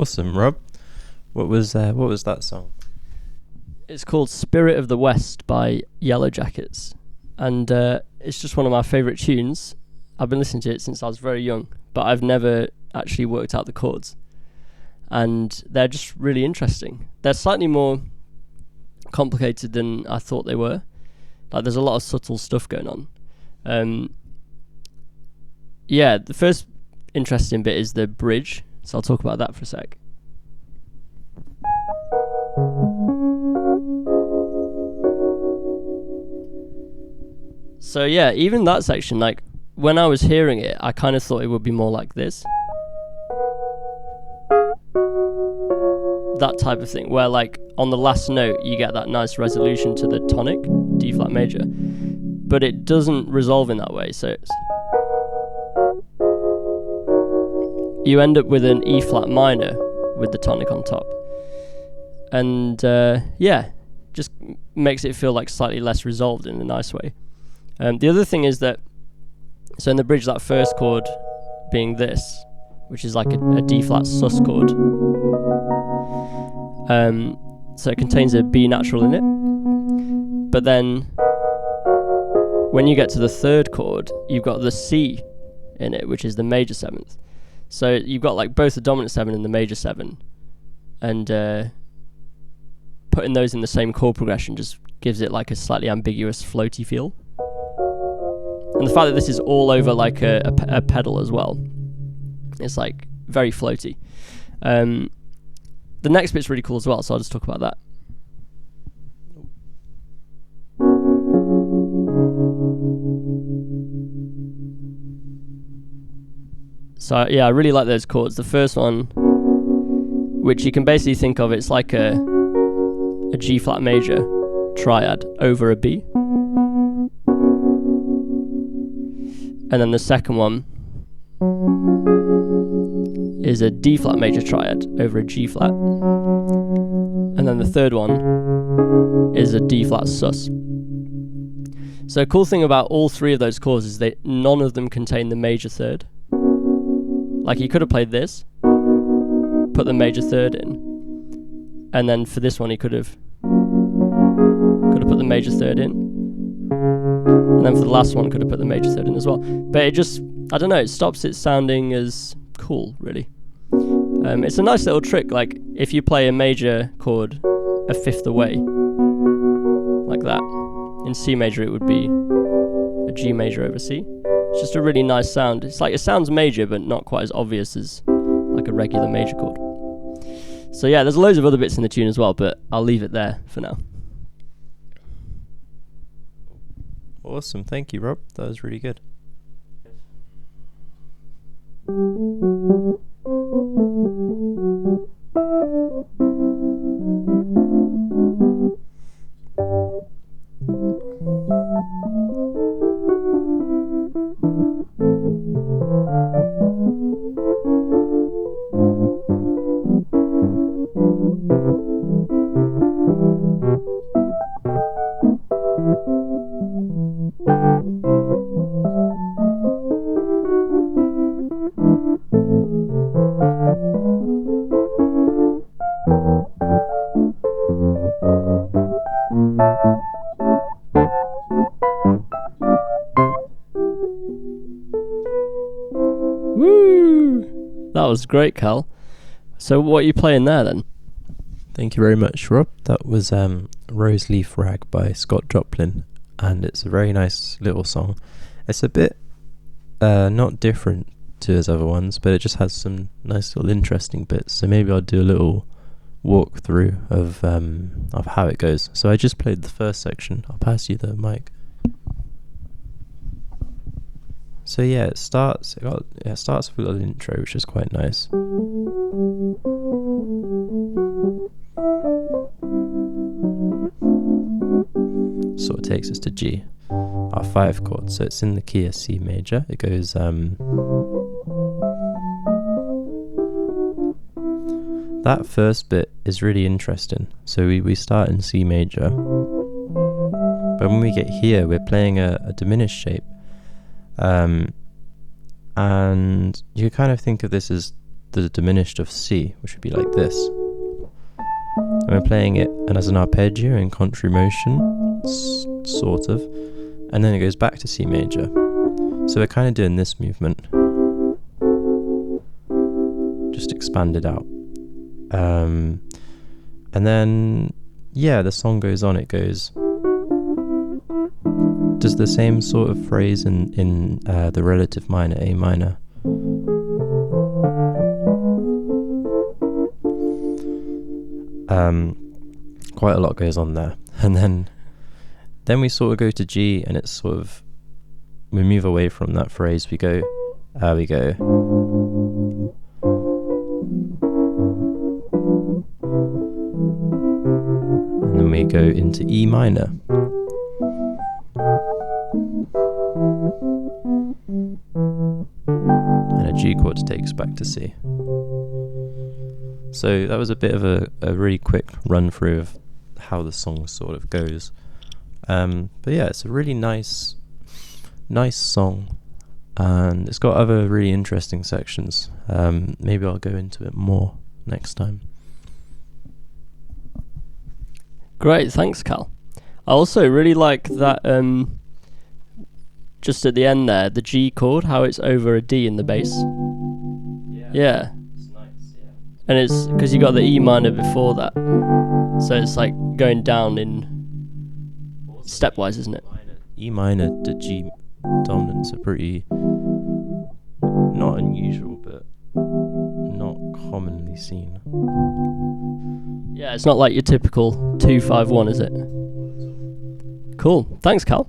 Awesome, Rob. What was that song? It's called Spirit of the West by Yellowjackets. And it's just one of my favourite tunes. I've been listening to it since I was very young, but I've never actually worked out the chords. And they're just really interesting. They're slightly more complicated than I thought they were. Like, there's a lot of subtle stuff going on. The first interesting bit is the bridge, so I'll talk about that for a sec. So yeah, even that section, like, when I was hearing it, I kind of thought it would be more like this. That type of thing, where like on the last note you get that nice resolution to the tonic, D flat major, but it doesn't resolve in that way, so you end up with an E flat minor with the tonic on top, and just makes it feel like slightly less resolved in a nice way. The other thing is that, so in the bridge, that first chord being this, which is like a D flat sus chord, so it contains a B natural in it, but then when you get to the third chord, you've got the C in it, which is the major seventh. So you've got like both the dominant seven and the major seven, and putting those in the same chord progression just gives it like a slightly ambiguous floaty feel. And the fact that this is all over like a pedal as well, it's like very floaty. The next bit's really cool as well, so I'll just talk about that. So yeah, I really like those chords. The first one, which you can basically think of, it's like a G flat major triad over a B. And then the second one is a D flat major triad over a G flat. And then the third one is a D flat sus. So a cool thing about all three of those chords is that none of them contain the major third. Like, he could have played this, put the major third in, and then for this one he could have put the major third in, and then for the last one could have put the major third in as well. But it just, I don't know, it stops it sounding as cool, really. It's a nice little trick. Like, if you play a major chord a fifth away, like that, in C major it would be a G major over C. It's just a really nice sound. It's like, it sounds major but not quite as obvious as like a regular major chord. So yeah, there's loads of other bits in the tune as well, but I'll leave it there for now. Awesome, thank you, Rob. That was really good. Woo! That was great, Cal. So what are you playing there then? Thank you very much, Rob. That was Rose Leaf Rag by Scott Joplin, and it's a very nice little song. It's a bit not different to his other ones, but it just has some nice little interesting bits. So maybe I'll do a little walkthrough of how it goes. So I just played the first section. I'll pass you the mic. So yeah, it starts with a little intro, which is quite nice. Sort of takes us to G, our 5 chord. So it's in the key of C major. It goes that first bit is really interesting. So we start in C major, but when we get here, we're playing a diminished shape. And you kind of think of this as the diminished of C, which would be like this. And we're playing it and as an arpeggio in contrary motion, sort of, and then it goes back to C major. So we're kind of doing this movement, just expanded out. And then, yeah, the song goes on. It goes, does the same sort of phrase in the relative minor, A minor. Quite a lot goes on there. And then we sort of go to G, and it's sort of, we move away from that phrase. We go, and then we go into E minor. And a G chord takes back to C. So that was a bit of a really quick run through of how the song sort of goes. But yeah, it's a really nice song, and it's got other really interesting sections. Maybe I'll go into it more next time. Great, thanks, Cal. I also really like that, just at the end there, the G chord, how it's over a D in the bass. Yeah. It's nice, yeah. And it's because you got the E minor before that, so it's like going down in stepwise, isn't it? E minor to G dominants are pretty not unusual, but not commonly seen. Yeah, it's not like your typical 2-5-1, is it? Cool. Thanks, Cal.